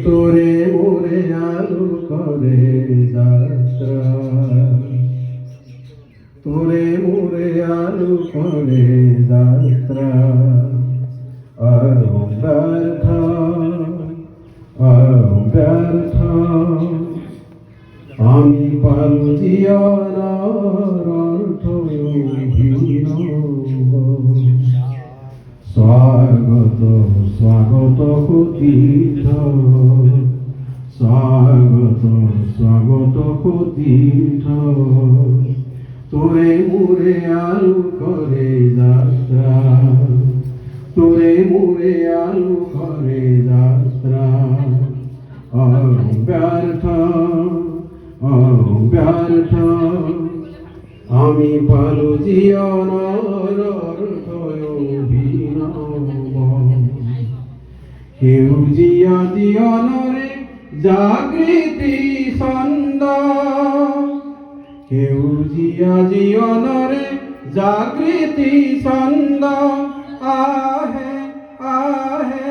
তোরে মোরে আলু করে যাত্রা, তোরে মোরে আলু করে যাত্রা, আর ব্যর্থ ব্যর্থ আমি পালু জীবনের অর্থহীন। স্বাগত স্বাগত কুতীর্থ, স্বাগত স্বাগত কুতীর্থ, তোরে মোরে আলু করে যাত্রা, তোরে মোরে আলু করে যাত্রা, ব্যর্থ ব্যর্থ আমি পালু জীবনের অর্থহীন। কেউ জিয়া জীবনরে জাগৃতি ছন্দ, কেউ জিয়া জীবনরে জাগৃতি ছন্দ, আহে আহে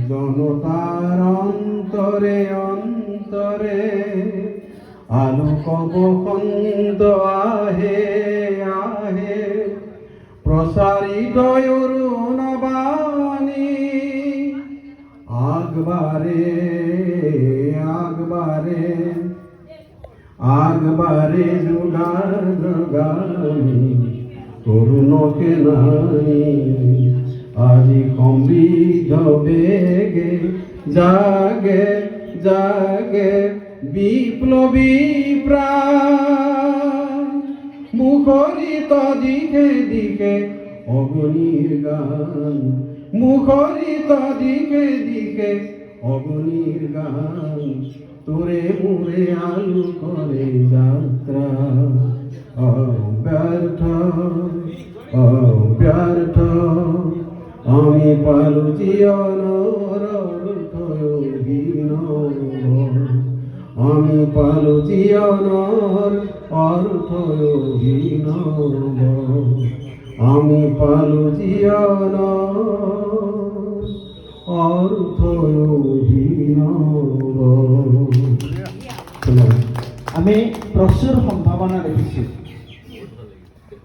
জনতার অন্তরে অন্তরে আলোক বসন্ত আহে আহে, প্রসারিত অরুণবাণী আগবারে আগবারে আগবারে যুগাগামী তরুণকে নানি, আজি সমৃদ্ধ বেগে জাগে জাগে বিপ্লবী প্রাণ, মুখরিত দিকে দিকে অগ্নির গান, মুখরিত দিকে দিকে অগ্নির গান, তোরে মোরে আলু করে যাত্রা, ব্যর্থ ব্যর্থ আমি পালু জীবনের অর্থহীন। আমি পালু জীবনের অর্থহীন, আমি পালু জীবনের অর্থহীন। আমি প্রচুর সম্ভাৱনা দেখিছোঁ।